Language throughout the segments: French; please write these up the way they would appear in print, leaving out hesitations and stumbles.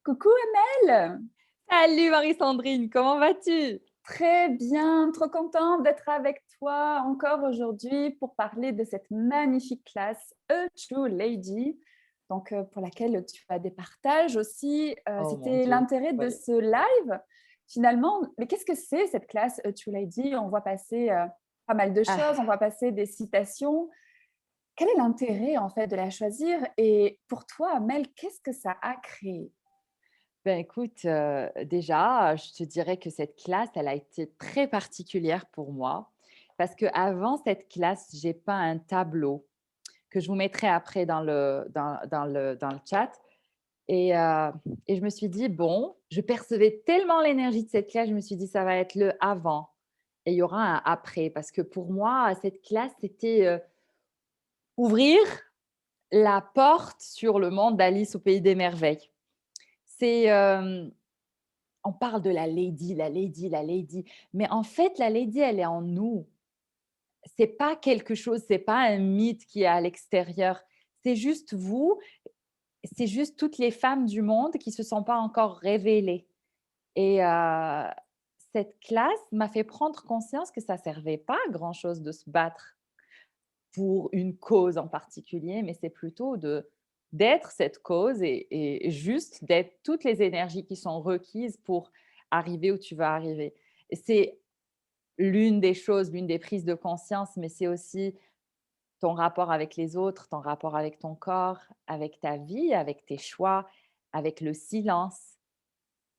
Coucou Amel! Salut Marie-Sandrine, comment vas-tu? Très bien, trop contente d'être avec toi encore aujourd'hui pour parler de cette magnifique classe A True Lady, donc pour laquelle tu as des partages aussi. Oh mon C'était Dieu, l'intérêt de oui. ce live finalement. Mais qu'est-ce que c'est cette classe A True Lady? On voit passer pas mal de choses, on Ah, voit passer des citations. Quel est l'intérêt en fait de la choisir? Et pour toi, Amel, qu'est-ce que ça a créé? ben écoute, déjà, je te dirais que cette classe, elle a été très particulière pour moi parce qu'avant cette classe, j'ai peint un tableau que je vous mettrai après dans le chat et heu et je me suis dit: «Bon», je percevais tellement l'énergie de cette classe, je me suis dit: «Ça va être le avant et il y aura un après» parce que pour moi, cette classe, c'était, ouvrir la porte sur le monde d'Alice au pays des merveilles. C'est, on parle de la lady, la lady, la lady, mais en fait, la lady, elle est en nous. C'est pas quelque chose, c'est pas un mythe qui est à l'extérieur. C'est juste vous, c'est juste toutes les femmes du monde qui se sont pas encore révélées et cette classe m'a fait prendre conscience que ça servait pas à grand chose de se battre pour une cause en particulier, mais c'est plutôt d'être cette cause et juste d'être toutes les énergies qui sont requises pour arriver où tu vas arriver. Et c'est l'une des choses, l'une des prises de conscience, mais c'est aussi ton rapport avec les autres, ton rapport avec ton corps, avec ta vie, avec tes choix, avec le silence.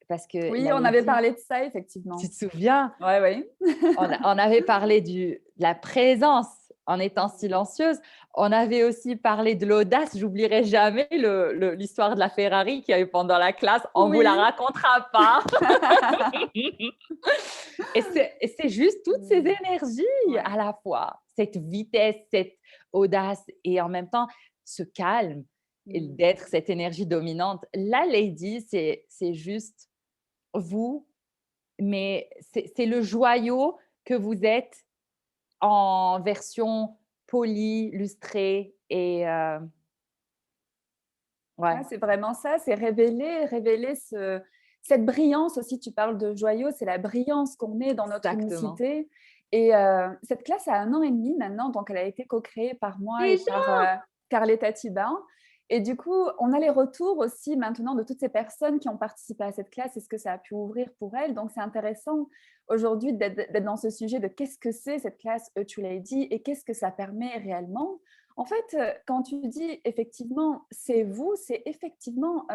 Parce que Oui, la on avait lady, parlé de ça tu effectivement. te souviens, Ouais, oui. on avait parlé de la présence en étant silencieuse. On avait aussi parlé de l'audace. J'oublierai jamais l'histoire de la Ferrari qu'il y a eu pendant la classe. On ne vous la Oui. racontera pas. Et c'est juste toutes ces Mmh. énergies Ouais. à la fois, cette vitesse, cette audace et en même temps ce calme et Mmh. d'être cette énergie dominante. La lady, c'est juste vous, mais c'est le joyau que vous êtes en version polie, lustrée et Ouais, ouais, c'est vraiment ça, c'est révéler cette brillance aussi. Tu parles de joyau, c'est la brillance qu'on met dans notre exactement. unicité et cette classe a 1 an et demi maintenant, donc elle a été co-créée par moi et Déjà? par, Carletta Thibin et du coup, on a les retours aussi maintenant de toutes ces personnes qui ont participé à cette classe et ce que ça a pu ouvrir pour elles, donc c'est intéressant aujourd'hui d'être dans ce sujet de qu'est-ce que c'est cette classe A True Lady et qu'est-ce que ça permet réellement? En fait, quand tu dis effectivement: «C'est vous», c'est effectivement,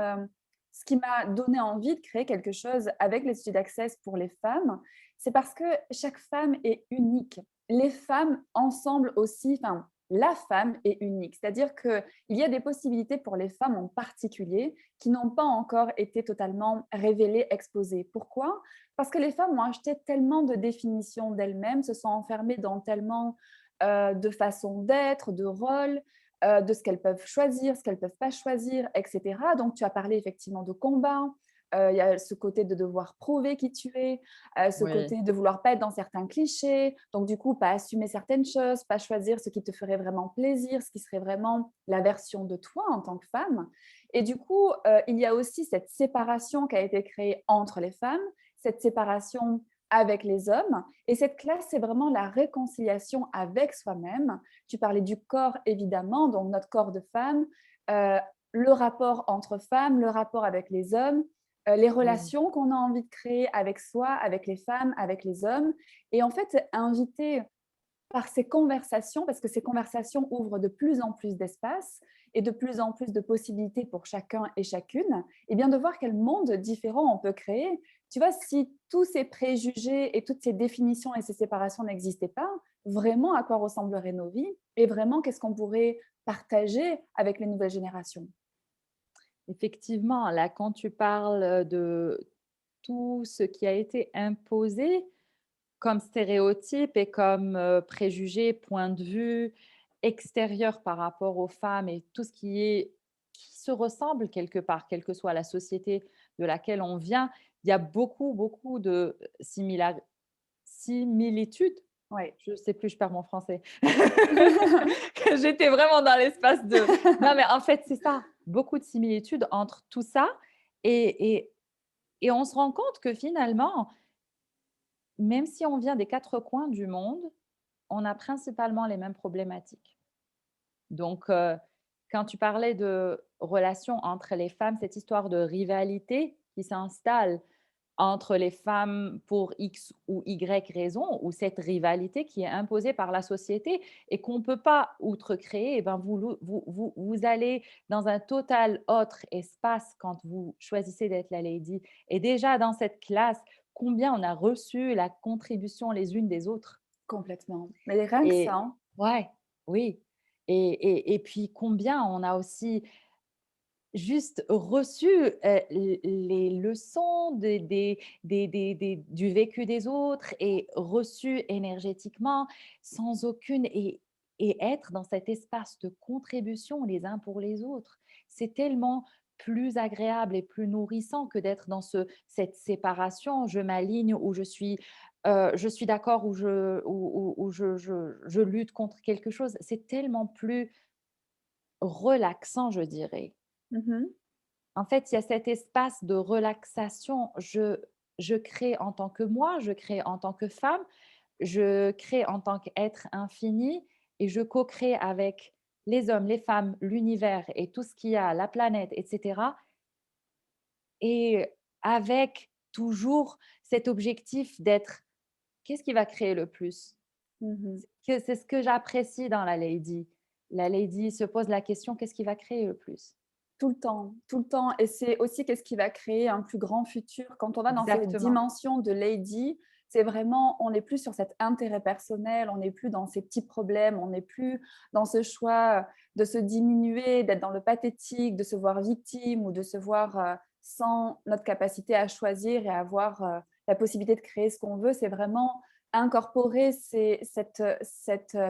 ce qui m'a donné envie de créer quelque chose avec les études Access pour les femmes. C'est parce que chaque femme est unique. Les femmes ensemble aussi, enfin, la femme est unique. C'est-à-dire qu'il y a des possibilités pour les femmes en particulier qui n'ont pas encore été totalement révélées, exposées. Pourquoi? Parce que les femmes ont acheté tellement de définitions d'elles-mêmes, se sont enfermées dans tellement de façon d'être, de rôle, de ce qu'elles peuvent choisir, ce qu'elles ne peuvent pas choisir, et cetera. Donc tu as parlé effectivement de combat, il y a ce côté de devoir prouver qui tu es, ce Oui. côté de vouloir pas être dans certains clichés, donc du coup pas assumer certaines choses, pas choisir ce qui te ferait vraiment plaisir, ce qui serait vraiment la version de toi en tant que femme. Et du coup, il y a aussi cette séparation qui a été créée entre les femmes, cette séparation avec les hommes. Et cette classe, c'est vraiment la réconciliation avec soi-même. Tu parlais du corps, évidemment, donc notre corps de femme, euh, le rapport entre femmes, le rapport avec les hommes, les Oui. relations qu'on a envie de créer avec soi, avec les femmes, avec les hommes. Et en fait, inviter par ces conversations, parce que ces conversations ouvrent de plus en plus d'espace et de plus en plus de possibilités pour chacun et chacune, et bien de voir quel monde différent on peut créer. Tu vois, si tous ces préjugés et toutes ces définitions et ces séparations n'existaient pas, vraiment à quoi ressembleraient nos vies et vraiment qu'est-ce qu'on pourrait partager avec les nouvelles générations. Effectivement, là, quand tu parles de tout ce qui a été imposé comme stéréotype et comme, préjugés, point de vue extérieur par rapport aux femmes et tout ce qui se ressemble quelque part, quelle que soit la société de laquelle on vient. Il y a beaucoup, beaucoup de similitudes. Oui. Je sais plus, je perds mon français. J'étais vraiment dans l'espace de non, mais en fait, c'est ça, beaucoup de similitudes entre tout ça Et, et, et on se rend compte que finalement, même si on vient des quatre coins du monde, on a principalement les mêmes problématiques. Donc, quand tu parlais de relations entre les femmes, cette histoire de rivalité qui s'installe entre les femmes pour X ou Y raison, ou cette rivalité qui est imposée par la société et qu'on ne peut pas outrecréer, eh ben vous allez dans un total autre espace quand vous choisissez d'être la lady. Et déjà dans cette classe, combien on a reçu la contribution les unes des autres. Complètement. Mais rien que ça, Et hein. ouais, oui. Et puis combien on a aussi juste reçu, les leçons du vécu des autres et reçu énergétiquement sans aucune et être dans cet espace de contribution les uns pour les autres. C'est tellement plus agréable et plus nourrissant que d'être dans cette séparation. Je m'aligne ou je suis d'accord ou je lutte contre quelque chose. C'est tellement plus relaxant, je dirais. Mmh. En fait, il y a cet espace de relaxation. Je crée en tant que moi, je crée en tant que femme, je crée en tant qu'être infini et je co-crée avec les hommes, les femmes, l'univers et tout ce qu'il y a, la planète, et cetera, et avec toujours cet objectif d'être: «Qu'est-ce qui va créer le plus?» Mmh. C'est ce que j'apprécie dans la lady. La lady se pose la question: «Qu'est-ce qui va créer le plus?» Tout le temps et c'est aussi qu'est-ce qui va créer un plus grand futur. Quand on va dans cette Exactement. dimension de lady, c'est vraiment on n'est plus sur cet intérêt personnel, on n'est plus dans ces petits problèmes, on n'est plus dans ce choix, de se diminuer, d'être dans le pathétique, de se voir victime ou de se voir, sans notre capacité à choisir et à avoir, la possibilité de créer ce qu'on veut. C'est vraiment incorporer cette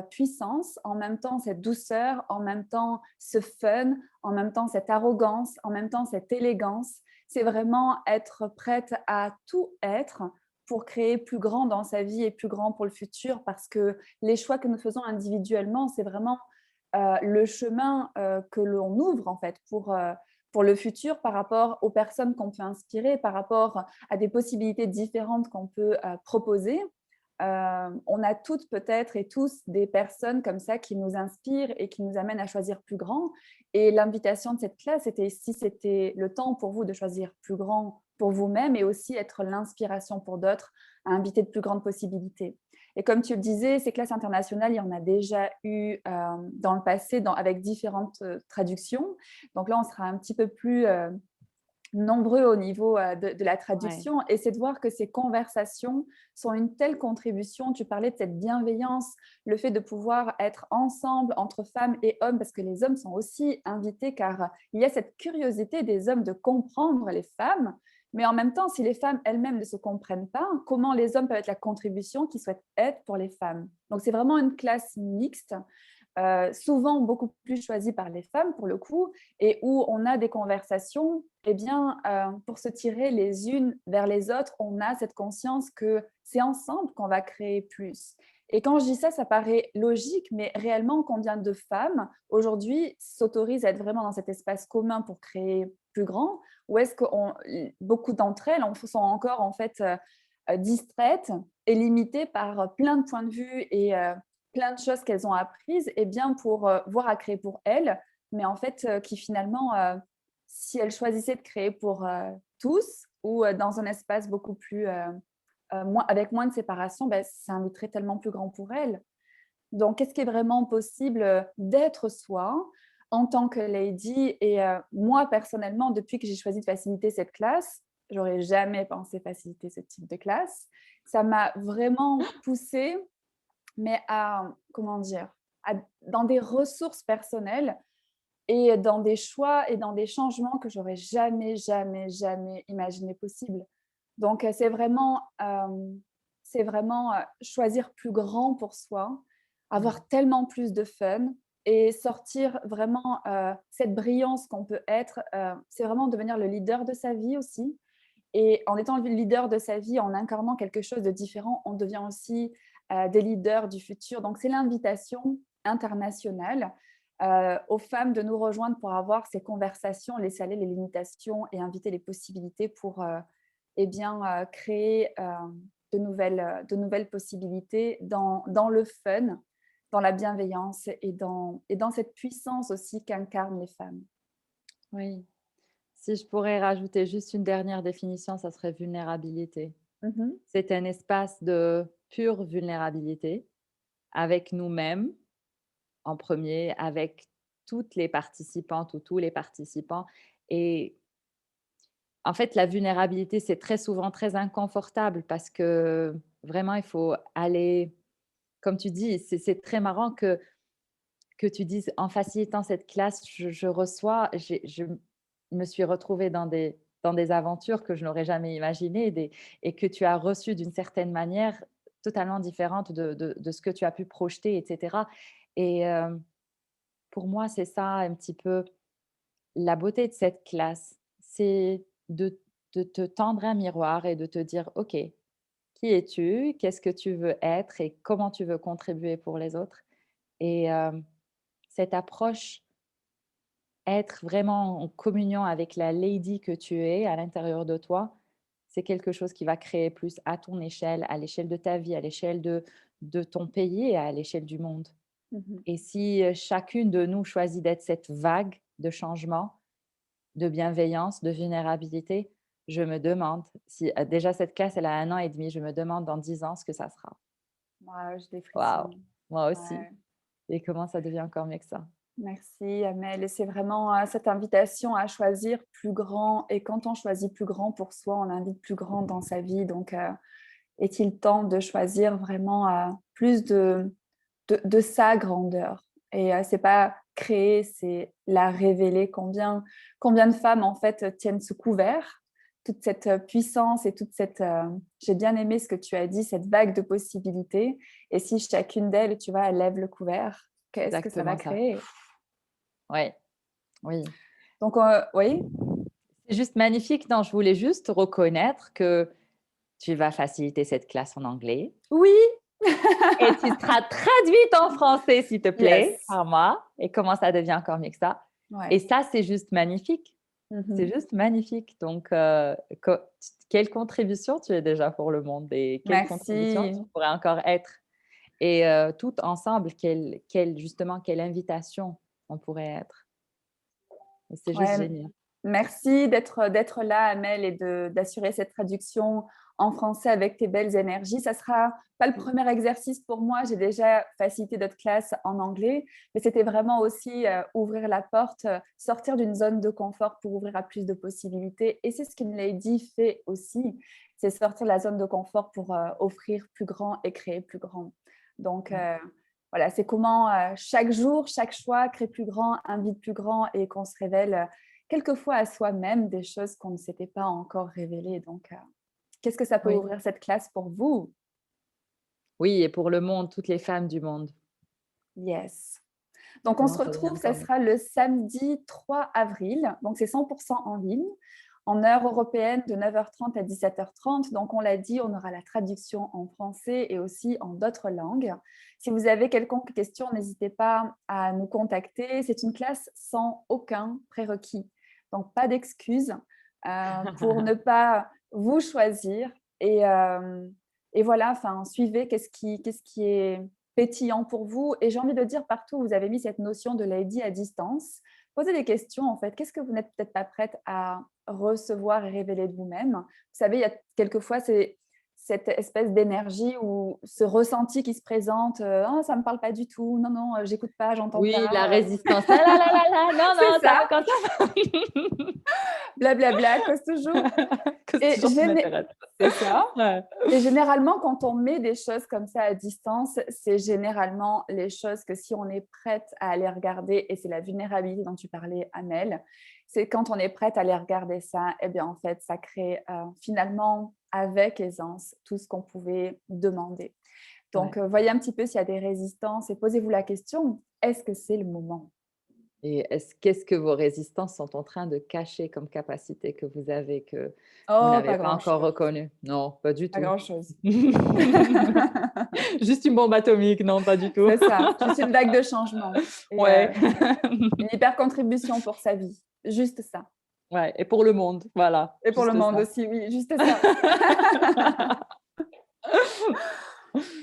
puissance, en même temps cette douceur, en même temps ce fun, en même temps cette arrogance, en même temps cette élégance. C'est vraiment être prête à tout être pour créer plus grand dans sa vie et plus grand pour le futur parce que les choix que nous faisons individuellement, c'est vraiment le chemin que l'on ouvre en fait pour le futur par rapport aux personnes qu'on peut inspirer, par rapport à des possibilités différentes qu'on peut proposer. On a toutes peut-être et tous des personnes comme ça qui nous inspirent et qui nous amènent à choisir plus grand. Et l'invitation de cette classe, c'était si c'était le temps pour vous de choisir plus grand pour vous-même et aussi être l'inspiration pour d'autres, à inviter de plus grandes possibilités. Et comme tu le disais, ces classes internationales, il y en a déjà eu dans le passé avec différentes traductions. Donc là, on sera un petit peu plus nombreux au niveau de la Ouais. traduction et c'est de voir que ces conversations sont une telle contribution. Tu parlais de cette bienveillance, le fait de pouvoir être ensemble entre femmes et hommes, parce que les hommes sont aussi invités car il y a cette curiosité des hommes de comprendre les femmes, mais en même temps, si les femmes elles-mêmes ne se comprennent pas, comment les hommes peuvent être la contribution qu'ils souhaitent être pour les femmes. Donc c'est vraiment une classe mixte souvent beaucoup plus choisie par les femmes pour le coup, et où on a des conversations, eh bien, pour se tirer les unes vers les autres, on a cette conscience que c'est ensemble qu'on va créer plus. Et quand je dis ça, ça paraît logique, mais réellement, combien de femmes aujourd'hui s'autorisent à être vraiment dans cet espace commun pour créer plus grand, ou est-ce que beaucoup d'entre elles sont encore en fait distraites et limitées par plein de points de vue et plein de choses qu'elles ont apprises et bien pour voir à créer pour elles, mais en fait qui finalement, si elles choisissaient de créer pour tous ou dans un espace beaucoup plus avec moins de séparation, ben, ça inviterait tellement plus grand pour elles. Donc, est-ce qu'il est vraiment possible d'être soi en tant que lady? Et moi, personnellement, depuis que j'ai choisi de faciliter cette classe, j'aurais jamais pensé faciliter ce type de classe. Ça m'a vraiment poussée mais à, comment dire? Dans des ressources personnelles et dans des choix et dans des changements que j'aurais jamais, jamais, jamais imaginé possibles. Donc, c'est vraiment, choisir plus grand pour soi, Mmh. avoir tellement plus de fun et sortir vraiment, cette brillance qu'on peut être, c'est vraiment devenir le leader de sa vie aussi et en étant le leader de sa vie, en incarnant quelque chose de différent, on devient aussi, des leaders du futur. Donc c'est l'invitation internationale, aux femmes de nous rejoindre pour avoir ces conversations, laisser aller les limitations et inviter les possibilités pour créer de nouvelles possibilités dans le fun, dans la bienveillance et dans cette puissance aussi qu'incarnent les femmes. Oui. Si je pourrais rajouter juste une dernière définition, ça serait vulnérabilité. Mhm. C'est un espace de pure vulnérabilité avec nous-mêmes en premier, avec toutes les participantes ou tous les participants. Et en fait, la vulnérabilité, c'est très souvent très inconfortable parce que vraiment, il faut aller, comme tu dis, c'est très marrant que tu dises en facilitant cette classe, je reçois, je me suis retrouvée dans des aventures que je n'aurais jamais imaginées et que tu as reçues d'une certaine manière totalement différente de ce que tu as pu projeter, etc. Et pour moi, c'est ça un petit peu la beauté de cette classe, c'est de te tendre un miroir et de te dire, OK, qui es-tu? Qu'est-ce que tu veux être et comment tu veux contribuer pour les autres? Et cette approche, être vraiment en communion avec la lady que tu es à l'intérieur de toi, c'est quelque chose qui va créer plus à ton échelle, à l'échelle de ta vie, à l'échelle de ton pays et à l'échelle du monde. Mhm. Et si chacune de nous choisit d'être cette vague de changement, de bienveillance, de vulnérabilité, je me demande si déjà cette classe, elle a 1 an et demi, je me demande dans 10 ans ce que ça sera. Ouais, j'ai des Waouh! frissons. Moi aussi. Ouais. Et comment ça devient encore mieux que ça. Merci Amel. Et c'est vraiment cette invitation à choisir plus grand. Et quand on choisit plus grand pour soi, on invite plus grand dans sa vie. Donc, est-il temps de choisir vraiment plus de sa grandeur? Et c'est pas créer, c'est la révéler. Combien de femmes en fait tiennent ce couvert, toute cette puissance et toute cette. J'ai bien aimé ce que tu as dit, cette vague de possibilités. Et si chacune d'elles, tu vois, elle lève le couvert, qu'est-ce que ça va Exactement ça. créer? Ouais, oui. Donc, oui, C'est juste magnifique. Non, je voulais juste reconnaître que tu vas faciliter cette classe en anglais oui, et tu seras traduite en français, s'il te plaît, yes, par moi. Et comment ça devient encore mieux que ça. Et ouais. ça, c'est juste magnifique. C'est Mhm. juste magnifique. Donc, quelle contribution tu es déjà pour le monde et quelle contribution tu Merci. pourrais encore être. Et tout ensemble, justement, quelle invitation on pourrait être. C'est juste Ouais, génial. merci d'être là, Amel, et d'assurer cette traduction en français avec tes belles énergies. Ça sera pas le premier exercice pour moi. J'ai déjà facilité d'autres classes en anglais, mais c'était vraiment aussi ouvrir la porte, sortir d'une zone de confort pour ouvrir à plus de possibilités. Et c'est ce qu'une lady fait aussi, c'est sortir de la zone de confort pour offrir plus grand et créer plus grand. Donc, Ouais. voilà, c'est comment chaque jour, chaque choix crée plus grand, invite plus grand et qu'on se révèle quelquefois à soi-même des choses qu'on ne s'était pas encore révélées. Donc, qu'est-ce que ça peut Oui. ouvrir cette classe pour vous? Oui, et pour le monde, toutes les femmes du monde. Yes. Donc, on Comment se ça devient retrouve, ça encore mieux. sera le samedi 3 avril. Donc, c'est 100% en ligne, en heure européenne de 9h30 à 17h30. Donc, on l'a dit, on aura la traduction en français et aussi en d'autres langues. Si vous avez quelconque question, n'hésitez pas à nous contacter. C'est une classe sans aucun prérequis. Donc, pas d'excuses pour ne pas vous choisir. Et voilà, enfin, suivez qu'est-ce qui est pétillant pour vous. Et j'ai envie de dire, partout, vous avez mis cette notion de lady à distance. Posez des questions, en fait. Qu'est-ce que vous n'êtes peut-être pas prête à recevoir et révéler de vous-même? Vous savez, il y a quelquefois cette espèce d'énergie ou ce ressenti qui se présente. Oh, ça ne me parle pas du tout. Non, non, j'écoute pas, j'entends Oui, pas. la résistance. Ah là là là là, non, C'est non, ça ça, va quand ça blablabla, cause toujours. cause Et toujours tu m'intéresses. c'est ça. Ouais. Et généralement, quand on met des choses comme ça à distance, c'est généralement les choses que si on est prête à aller regarder, et c'est la vulnérabilité dont tu parlais, Amel, c'est quand on est prête à aller regarder ça, eh bien en fait, ça crée finalement avec aisance tout ce qu'on pouvait demander. Donc, Ouais. voyez un petit peu s'il y a des résistances et posez-vous la question, est-ce que c'est le moment? Et qu'est-ce que vos résistances sont en train de cacher comme capacité que vous avez, que vous Oh, n'avez pas pas encore grand-chose, reconnu? Non, pas du pas tout. grand-chose. Juste une bombe atomique, non, pas du tout. C'est ça, juste une vague de changement et Ouais. une hyper contribution pour sa vie, juste ça. Ouais, et pour le monde, voilà, Et pour le juste monde ça. aussi, oui, juste ça.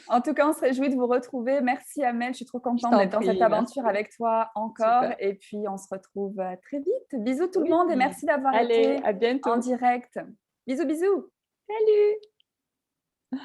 En tout cas, on se réjouit de vous retrouver. Merci Amel, je suis trop Je contente t'en d'être dans cette prie, aventure merci. avec toi encore Super. et puis on se retrouve, très vite. Bisous tout le monde et Oui. merci d'avoir Allez, été à en bientôt. direct. Bisous, bisous. Salut!